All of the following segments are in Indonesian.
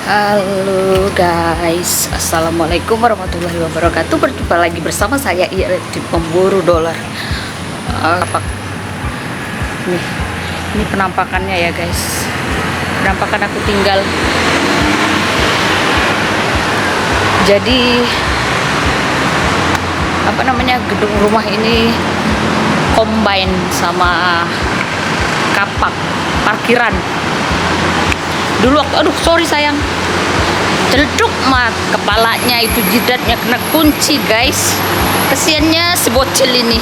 Halo guys, assalamualaikum warahmatullahi wabarakatuh. Berjumpa lagi bersama saya di pemburu dolar. Apa? Ini penampakannya ya guys. Penampakan aku tinggal. Jadi apa namanya, gedung rumah ini combine sama kapak parkiran. Dulu waktu, sorry sayang, celduk mat kepalanya itu, jidatnya kena kunci guys. Kesiannya si bocil ini.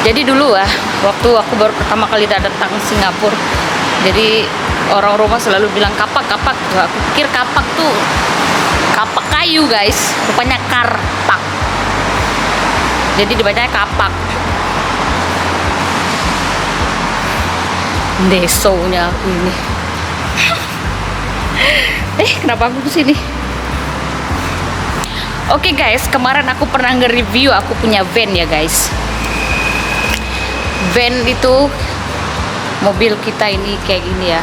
Jadi dulu waktu aku baru pertama kali datang Singapura, jadi orang rumah selalu bilang kapak. Aku pikir kapak tuh kapak kayu guys, rupanya karpak. Jadi dibacanya kapak. Desonya aku ini. Kenapa aku kesini? Oke guys, kemarin aku pernah nge-review aku punya van ya guys. Van itu mobil kita ini kayak gini ya.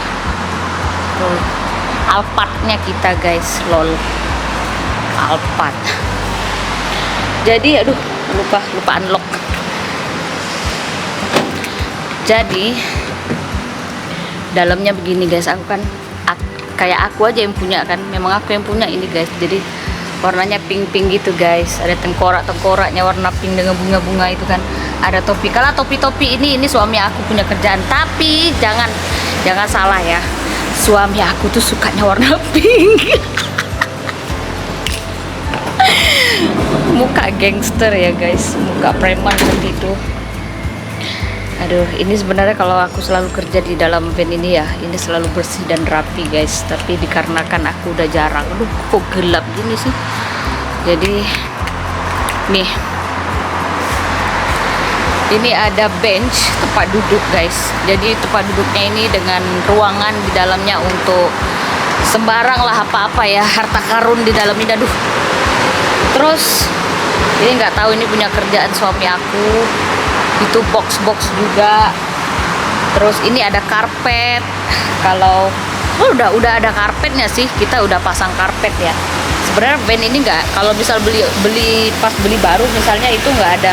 Alphardnya kita guys, lol. Alphard. Jadi lupa unlock. Jadi dalamnya begini guys, aku kan kayak aku aja yang punya kan, memang aku yang punya ini guys. Jadi warnanya pink gitu guys, ada tengkoraknya warna pink dengan bunga-bunga itu kan, ada topi. Kalau topi ini suami aku punya kerjaan, tapi jangan salah ya, suami aku tuh sukanya warna pink. Muka gangster ya guys, muka preman seperti itu. Ini sebenarnya kalau aku selalu kerja di dalam van ini ya, ini selalu bersih dan rapi guys. Tapi dikarenakan aku udah jarang, kok gelap gini sih. Jadi nih, ini ada bench tempat duduk guys. Jadi tempat duduknya ini dengan ruangan di dalamnya untuk sembarang lah apa-apa ya, harta karun di dalam ini. Terus ini nggak tahu ini punya kerjaan suami aku. Itu box juga. Terus ini ada karpet. Kalau udah ada karpetnya sih, kita udah pasang karpet ya. Sebenarnya van ini nggak, kalau misal beli baru misalnya, itu nggak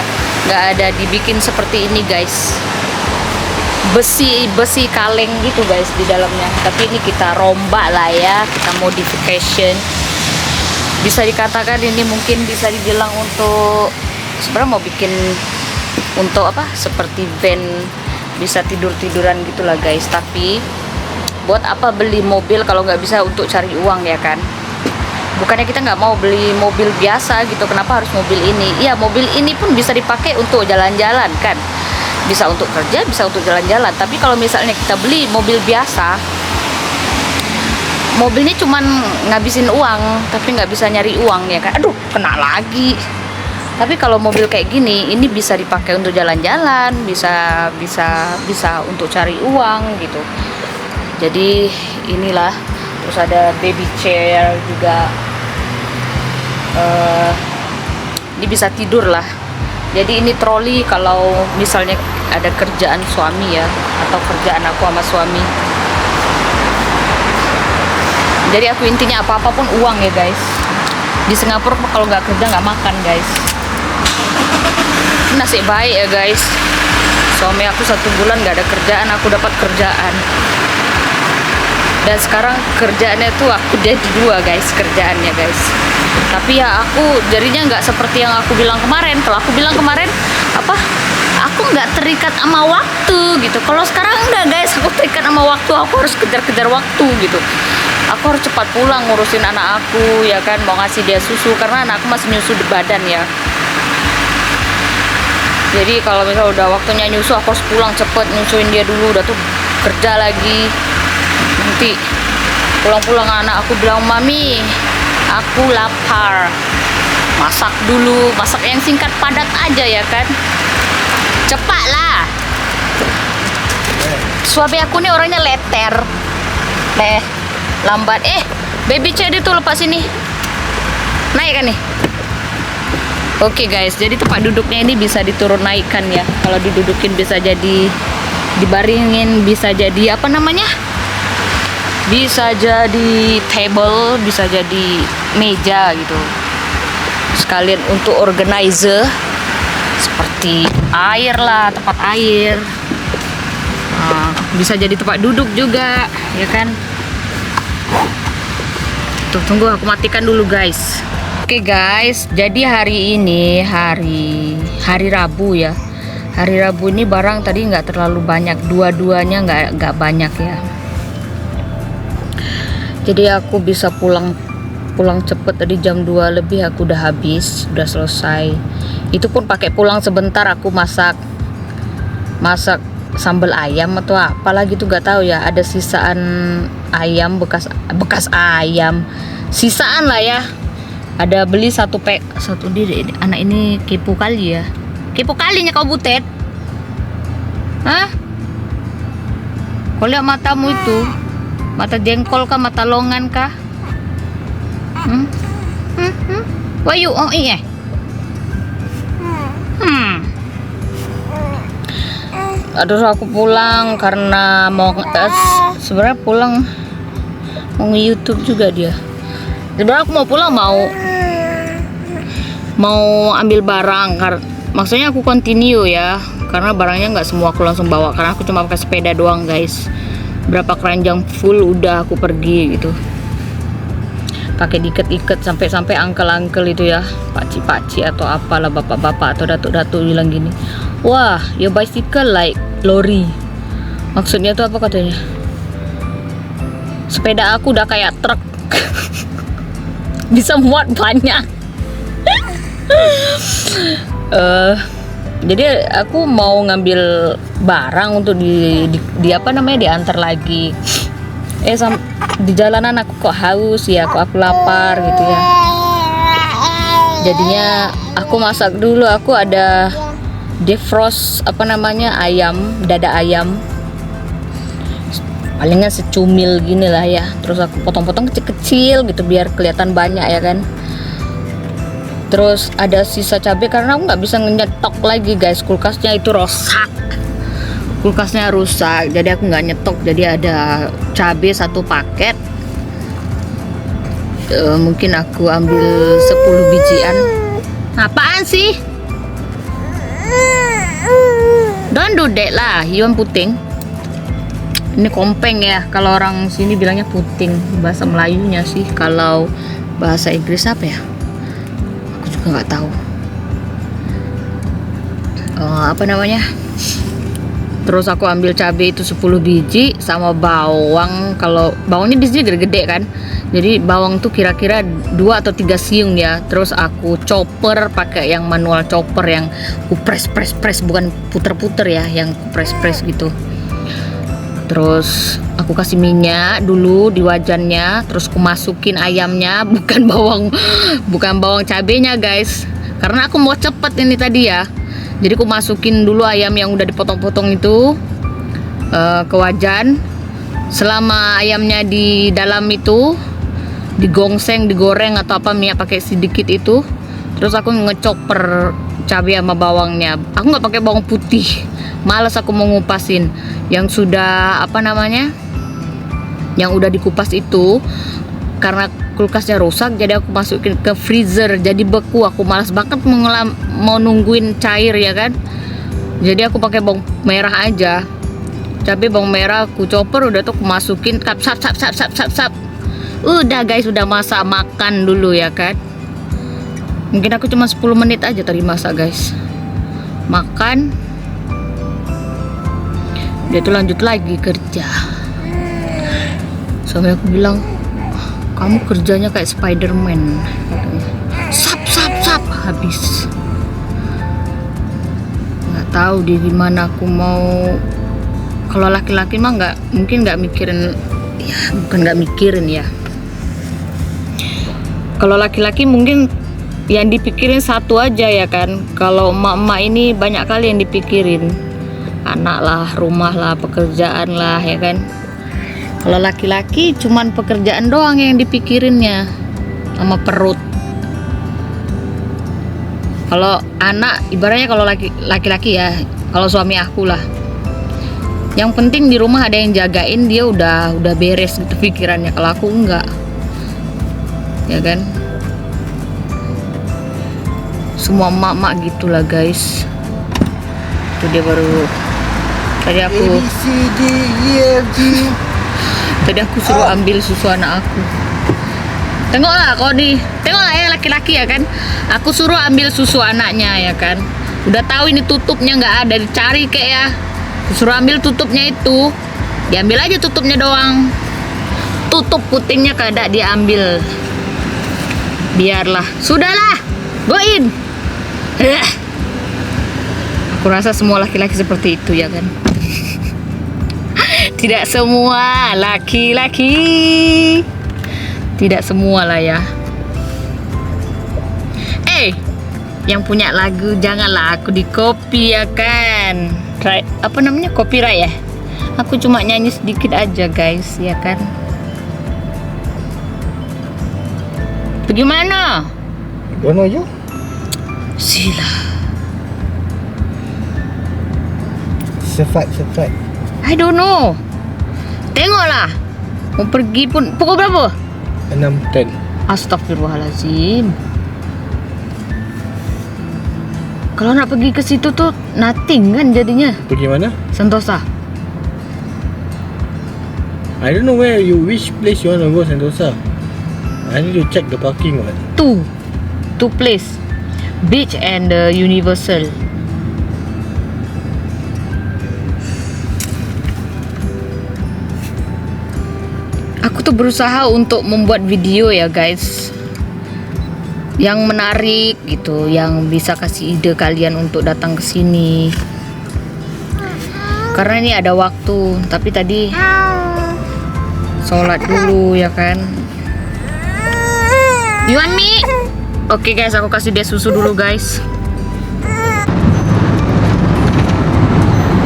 ada dibikin seperti ini guys. Besi kaleng gitu guys di dalamnya. Tapi ini kita rombak lah ya, kita modification. Bisa dikatakan ini mungkin bisa dibilang untuk sebenarnya mau bikin untuk apa, seperti van, bisa tiduran gitulah guys. Tapi buat apa beli mobil kalau nggak bisa untuk cari uang ya kan? Bukannya kita nggak mau beli mobil biasa gitu, kenapa harus mobil ini? Iya, mobil ini pun bisa dipakai untuk jalan-jalan kan, bisa untuk kerja, bisa untuk jalan-jalan. Tapi kalau misalnya kita beli mobil biasa, mobilnya cuman ngabisin uang tapi nggak bisa nyari uang ya kan. Kena lagi. Tapi kalau mobil kayak gini, ini bisa dipakai untuk jalan-jalan, bisa untuk cari uang gitu. Jadi inilah. Terus ada baby chair juga. Ini bisa tidur lah. Jadi ini troli kalau misalnya ada kerjaan suami ya, atau kerjaan aku sama suami. Jadi aku intinya apa-apa pun uang ya guys. Di Singapura kalau nggak kerja nggak makan guys. Nasib baik ya guys, suami aku 1 bulan nggak ada kerjaan, aku dapat kerjaan. Dan sekarang kerjaannya tuh aku jadi 2 guys, kerjaannya guys. Tapi ya aku jadinya nggak seperti yang aku bilang kemarin. Kalau aku bilang kemarin aku nggak terikat sama waktu gitu. Kalau sekarang enggak guys, aku terikat sama waktu. Aku harus kejar waktu gitu. Aku harus cepat pulang ngurusin anak aku ya kan, mau ngasih dia susu karena anakku masih nyusu di badan ya. Jadi kalau misalnya udah waktunya nyusu, aku harus pulang cepet nyusuin dia dulu, udah tuh kerja lagi. Nanti pulang anak aku bilang, "Mami, aku lapar." Masak dulu, masak yang singkat padat aja ya kan. Cepat lah. Suami aku nih orangnya leter. Lambat. Baby chair itu lepas sini. Naik kan nih. Oke guys, jadi tempat duduknya ini bisa diturun naikkan ya. Kalau didudukin bisa jadi dibaringin, bisa jadi apa namanya, bisa jadi table, bisa jadi meja gitu, sekalian untuk organizer seperti air lah, tempat air. Bisa jadi tempat duduk juga, ya kan? Tuh, tunggu aku matikan dulu guys. Oke guys, jadi hari ini hari Rabu ya. Hari Rabu ini barang tadi nggak terlalu banyak, dua-duanya nggak banyak ya. Jadi aku bisa pulang cepet, tadi jam 2 lebih aku udah habis, udah selesai. Itu pun pakai pulang sebentar, aku masak sambal ayam atau apa lagi tuh nggak tahu ya. Ada sisaan ayam, bekas ayam, sisaan lah ya. Ada beli satu di anak ini kepo kali ya. Kepo kalinya kau butet. Hah? Kau lihat matamu itu? Mata jengkol kah? Mata longan kah? Why you iya? Aduh, aku pulang karena mau sebenarnya pulang mau nge-YouTube juga dia. Sebenarnya aku mau pulang mau ambil barang, maksudnya aku continue ya, karena barangnya nggak semua aku langsung bawa, karena aku cuma pakai sepeda doang guys. Berapa keranjang full udah aku pergi gitu, pakai diikat-ikat sampai uncle itu ya, pakcik atau apalah, bapak-bapak atau datuk-datuk bilang gini, wah your bicycle like lori. Maksudnya tuh apa katanya? Sepeda aku udah kayak truk. Bisa muat banyak. Jadi aku mau ngambil barang untuk di apa namanya, diantar lagi. Di jalanan aku kok haus ya, kok aku lapar gitu ya. Jadinya aku masak dulu. Aku ada defrost apa namanya, dada ayam. Palingnya secumil gini lah ya. Terus aku potong-potong kecil-kecil gitu biar kelihatan banyak ya kan. Terus ada sisa cabai karena aku nggak bisa nyetok lagi guys, kulkasnya itu rusak. Jadi aku nggak nyetok. Jadi ada cabai 1 paket. Mungkin aku ambil 10 bijian. Apaan sih? Don't do that lah, Iwan puting. Ini kompeng ya, kalau orang sini bilangnya puting, bahasa Melayunya sih. Kalau bahasa Inggris apa ya? Aku juga nggak tahu. Apa namanya? Terus aku ambil cabai itu 10 biji sama bawang. Kalau bawangnya di sini gede-gede kan. Jadi bawang tuh kira-kira 2 atau 3 siung ya. Terus aku chopper pakai yang manual chopper, yang ku press, bukan puter-puter ya, yang ku press gitu. Terus aku kasih minyak dulu di wajannya, terus aku masukin ayamnya, bukan bawang cabenya guys, karena aku mau cepet ini tadi ya. Jadi aku masukin dulu ayam yang udah dipotong-potong itu ke wajan. Selama ayamnya di dalam itu digongseng, digoreng atau apa, minyak pakai sedikit itu. Terus aku ngechopper cabai sama bawangnya. Aku nggak pakai bawang putih, males aku mau ngupasin. Yang sudah apa namanya, yang udah dikupas itu, karena kulkasnya rusak, jadi aku masukin ke freezer, jadi beku. Aku malas banget mau nungguin cair ya kan. Jadi aku pakai bawang merah aja, cabai bawang merah aku chopper, udah tuh aku masukin sap. Udah guys, udah masak makan dulu ya kan. Mungkin aku cuma 10 menit aja tadi masak guys, makan. Dia tuh lanjut lagi kerja. Suami aku bilang, kamu kerjanya kayak Spiderman, sap habis. Nggak tahu di gimana aku mau. Kalau laki-laki mah nggak mikirin ya, bukan nggak mikirin ya. Kalau laki-laki mungkin yang dipikirin satu aja ya kan. Kalau emak-emak ini banyak kali yang dipikirin, anak lah, rumah lah, pekerjaan lah ya kan. Kalau laki-laki cuman pekerjaan doang yang dipikirinnya, sama perut. Kalau anak, ibaratnya kalau laki-laki ya, kalau suami aku lah, Yang penting di rumah ada yang jagain, dia udah beres gitu pikirannya. Kalau aku enggak, ya kan? Semua emak-emak gitulah guys. Itu dia baru tadi aku suruh ambil susu anak aku. Tengoklah ya laki-laki ya kan. Aku suruh ambil susu anaknya ya kan. Udah tahu ini tutupnya nggak ada, dicari kayak ya. Suruh ambil tutupnya itu, diambil aja tutupnya doang. Tutup putingnya kada diambil. Biarlah, sudahlah, goin. Aku rasa semua laki-laki seperti itu ya kan. Tidak semua laki-laki, tidak semua lah ya. Yang punya lagu janganlah aku di copy ya kan. Apa namanya, copyright ya. Aku cuma nyanyi sedikit aja guys ya kan. Bagaimana? Mana aja? Sila. Sefat. I don't know. Tengoklah. Mau pergi pun pukul berapa? 6:10. Astagfirullahaladzim. Kalau nak pergi ke situ tuh nothing kan jadinya. Pergi mana? Sentosa. I don't know which place you want to go, Sentosa. I need to check the parking what. Two place. Beach and Universal. Aku tuh berusaha untuk membuat video ya guys, yang menarik gitu, yang bisa kasih ide kalian untuk datang ke sini. Karena ini ada waktu, tapi tadi sholat dulu ya kan. You want me? Oke guys, aku kasih dia susu dulu guys.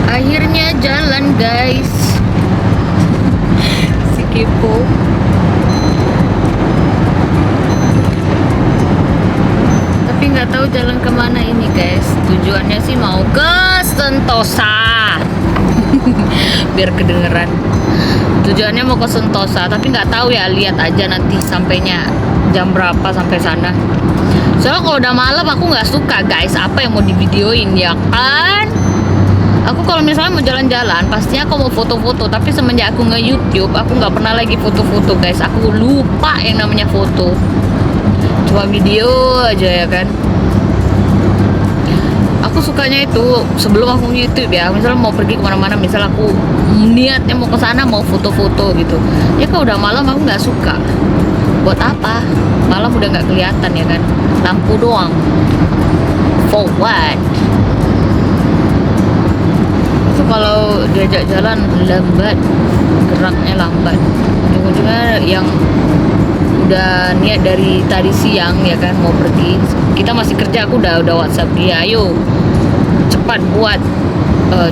Akhirnya jalan guys. Si kepo. Tapi nggak tahu jalan kemana ini guys. Tujuannya sih mau ke Sentosa. Biar kedengeran. Tujuannya mau ke Sentosa, tapi nggak tahu ya, lihat aja nanti sampainya jam berapa sampai sana. Soalnya kalau udah malam aku nggak suka guys, apa yang mau divideoin ya kan. Aku kalau misalnya mau jalan-jalan pastinya aku mau foto-foto, tapi semenjak aku nge-YouTube aku nggak pernah lagi foto-foto guys. Aku lupa yang namanya foto, cuma video aja ya kan. Aku sukanya itu sebelum aku YouTube ya, misalnya mau pergi kemana-mana, misal aku niatnya mau ke sana mau foto-foto gitu ya. Kalau udah malam aku nggak suka. Buat apa? Malam udah nggak kelihatan ya kan, lampu doang. For what? Itu kalau diajak jalan lambat, geraknya lambat. Ujung-ujungnya yang udah niat dari tadi siang ya kan mau pergi, kita masih kerja, aku udah WhatsApp dia, ayo cepat buat,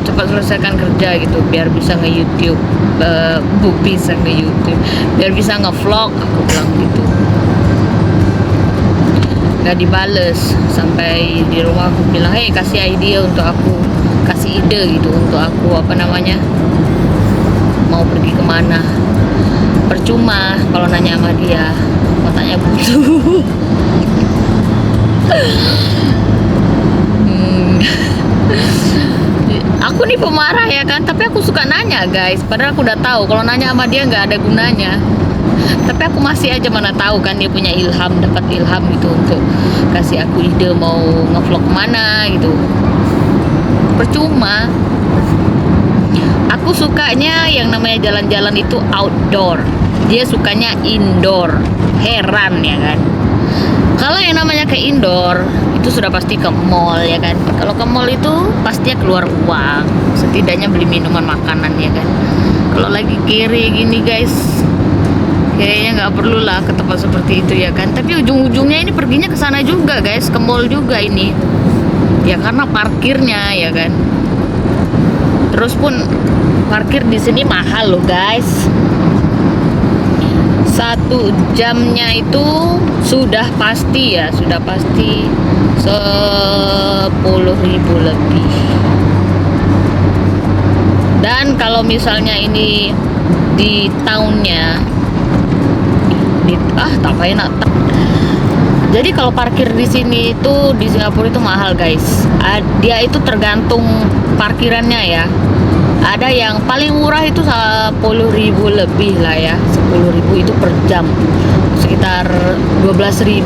cepat selesaikan kerja gitu biar bisa nge-YouTube, bisa nge-YouTube, biar bisa nge-vlog, aku bilang gitu. Gak dibales, sampai di rumah aku bilang, hey kasih idea untuk aku, kasih ide gitu untuk aku, apa namanya, mau pergi kemana. Percuma kalau nanya sama dia, otaknya butuh. Aku nih pemarah ya kan, tapi aku suka nanya guys, padahal aku udah tahu kalau nanya sama dia nggak ada gunanya. Tapi aku masih aja, mana tahu kan dia punya ilham, dapat ilham gitu untuk kasih aku ide mau ngevlog kemana gitu. Percuma. Aku sukanya yang namanya jalan-jalan itu outdoor, dia sukanya indoor. Heran ya kan. Kalau yang namanya ke indoor itu sudah pasti ke mall ya kan. Kalau ke mall itu pastinya keluar uang, setidaknya beli minuman makanan ya kan. Kalau lagi kiri gini guys, kayaknya nggak perlu lah ke tempat seperti itu ya kan. Tapi ujung-ujungnya ini perginya ke sana juga guys, ke mall juga ini ya, karena parkirnya ya kan. Terus pun parkir di sini mahal loh guys. 1 jamnya itu sudah pasti ya, sudah pasti 10.000 lebih. Dan kalau misalnya ini di tahunnya tak enak. Jadi kalau parkir di sini itu di Singapura itu mahal guys. Dia itu tergantung parkirannya ya. Ada yang paling murah itu 10.000 lebih lah ya. 10.000 itu per jam. Sekitar 12.000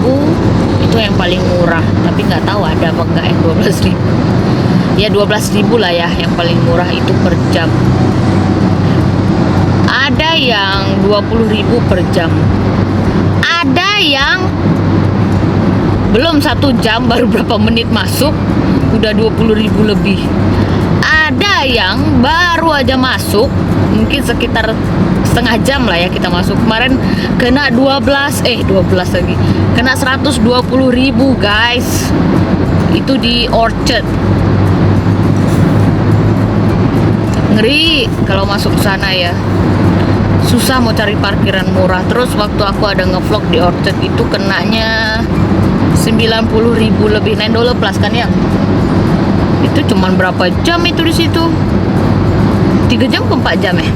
itu yang paling murah. Tapi nggak tahu ada apa enggak yang 12.000. Ya 12.000 lah ya yang paling murah itu per jam. Ada yang 20.000 per jam. Ada yang belum 1 jam, baru berapa menit masuk udah 20.000 lebih. Ada yang baru aja masuk mungkin sekitar setengah jam lah ya kita masuk. Kemarin kena 12 lagi, kena 120.000 guys. Itu di Orchard. Ngeri kalau masuk ke sana ya. Susah mau cari parkiran murah. Terus waktu aku ada ngevlog di Orchard itu kenanya 90.000 lebih, $9 plus kan ya. Itu cuman berapa jam itu di situ? 3 jam ke 4 jam ya?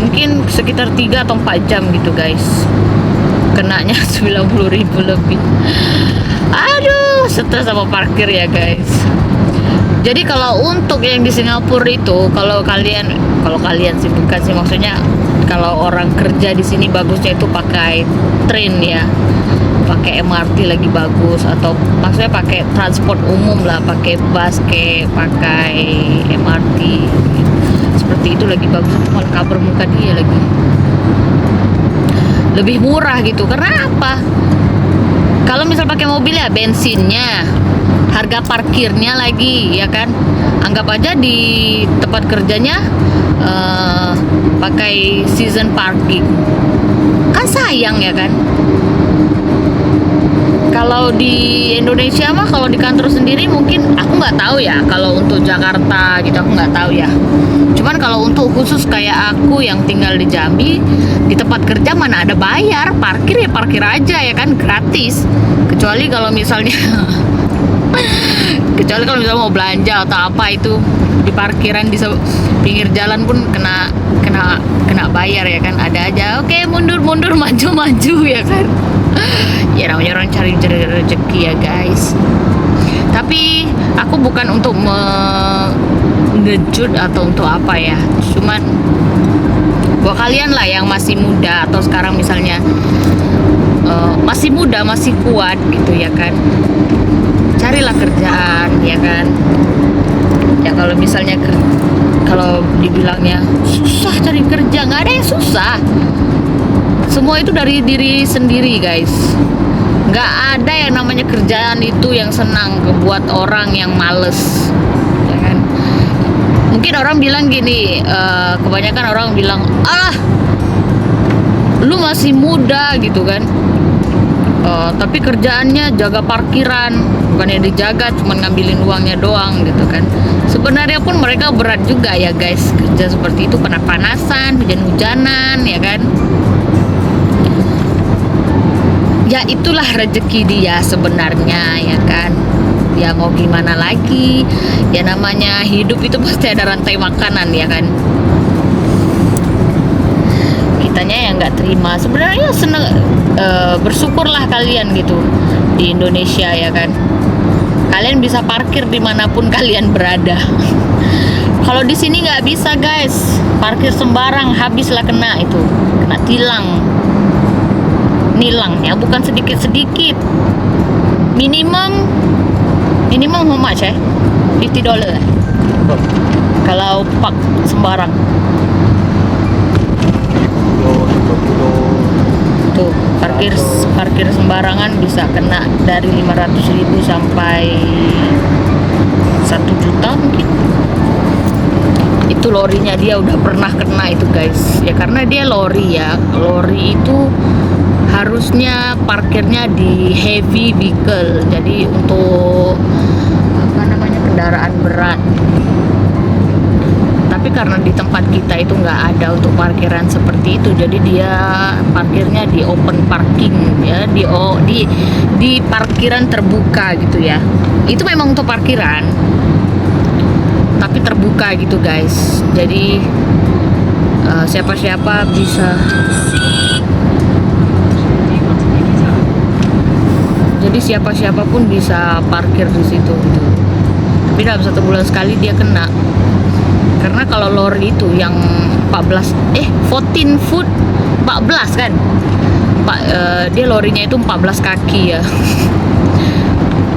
Mungkin sekitar 3 atau 4 jam gitu guys. Kenanya 90.000 lebih. Aduh, stres sama parkir ya guys. Jadi kalau untuk yang di Singapura itu, kalau kalian sih bukan sih, maksudnya kalau orang kerja di sini bagusnya itu pakai train ya, pakai MRT lagi bagus, atau maksudnya pakai transport umum lah, pakai bus, pakai MRT. Seperti itu lagi bagus. Malah cover muka dia lagi. Lebih murah gitu. Karena apa? Kalau misal pakai mobil ya bensinnya, harga parkirnya lagi ya kan. Anggap aja di tempat kerjanya pakai season parking, kan sayang ya kan. Kalau di Indonesia mah, kalau di kantor sendiri mungkin aku nggak tahu ya. Kalau untuk Jakarta gitu aku nggak tahu ya. Cuman kalau untuk khusus kayak aku yang tinggal di Jambi, di tempat kerja mana ada bayar parkir, ya parkir aja ya kan, gratis. Kecuali kalau misalnya mau belanja atau apa, itu di parkiran di pinggir jalan pun kena bayar ya kan. Ada aja, oke, mundur maju ya kan. Ya namanya orang cari rezeki ya guys. Tapi aku bukan untuk ngejut atau untuk apa ya, cuman buat kalian lah yang masih muda atau sekarang misalnya masih muda, masih kuat gitu ya kan, carilah kerjaan ya kan. Ya kalau misalnya kalau dibilangnya susah cari kerja, nggak ada yang susah. Semua itu dari diri sendiri guys. Nggak ada yang namanya kerjaan itu yang senang buat orang yang males ya kan. Mungkin orang bilang gini, kebanyakan orang bilang, lu masih muda gitu kan, tapi kerjaannya jaga parkiran, bukannya dijaga, cuma ngambilin uangnya doang gitu kan. Sebenarnya pun mereka berat juga ya guys, kerja seperti itu, panas-panasan, hujan-hujanan ya kan. Ya itulah rezeki dia sebenarnya ya kan. Ya mau gimana lagi, ya namanya hidup itu pasti ada rantai makanan ya kan. Kitanya yang nggak terima. Sebenarnya seneng, bersyukurlah kalian gitu di Indonesia ya kan. Kalian bisa parkir dimanapun kalian berada. Kalau di sini nggak bisa guys, parkir sembarang habislah kena nilang ya, bukan sedikit. Minimum how much ya? $50 kalau park sembarang. Tuh, parkir sembarangan bisa kena dari 500.000 sampai 1 juta mungkin. Itu lorinya dia udah pernah kena itu guys. Ya karena dia lori ya. Lori itu harusnya parkirnya di heavy vehicle, jadi untuk kendaraan berat. Tapi karena di tempat kita itu nggak ada untuk parkiran seperti itu, jadi dia parkirnya di open parking ya, di parkiran terbuka gitu ya. Itu memang untuk parkiran, tapi terbuka gitu guys. Jadi siapa-siapa bisa. Jadi siapa-siapa pun bisa parkir di situ. Tapi dalam 1 bulan sekali dia kena. Karena kalau lori itu yang 14 foot 14 kan. Dia lorinya itu 14 kaki ya.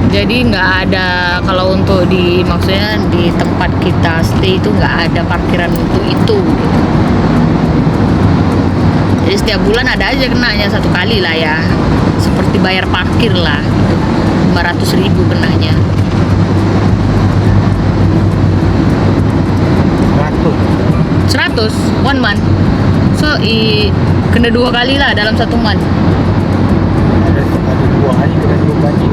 Jadi nggak ada, kalau untuk maksudnya di tempat kita stay itu nggak ada parkiran untuk itu. Jadi setiap bulan ada aja kenanya 1 kali lah ya. Seperti bayar parkir lah. 500.000 kenanya. 100 1 month. So kena 2 kali lah dalam 1 month. Ada 2 hari kena 2 kali.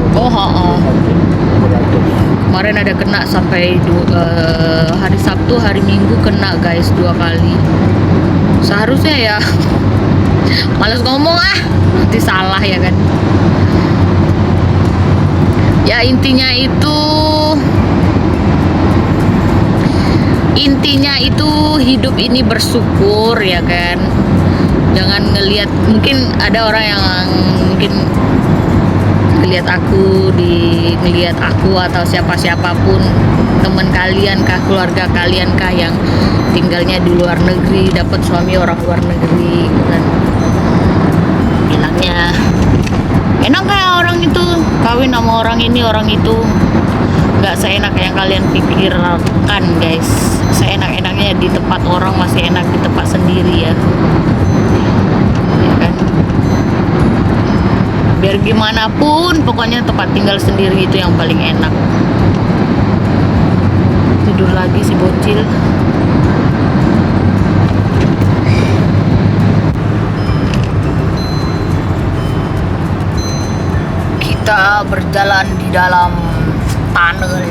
Kemarin ada kena sampai hari Sabtu, hari Minggu kena guys 2 kali. Seharusnya ya males ngomong nanti salah ya kan. Ya intinya itu hidup ini bersyukur ya kan. Jangan ngelihat, mungkin ada orang yang mungkin ngelihat aku atau siapapun, teman kalian kah, keluarga kalian kah yang tinggalnya di luar negeri, dapat suami orang luar negeri kan, bilangnya enak kayak orang itu kawin sama orang ini orang itu. Nggak seenak yang kalian pikirkan guys. Seenak-enaknya di tempat orang masih enak di tempat sendiri ya kan. Biar gimana pun pokoknya tempat tinggal sendiri itu yang paling enak. Tidur lagi si bocil. Kita berjalan di dalam tunnel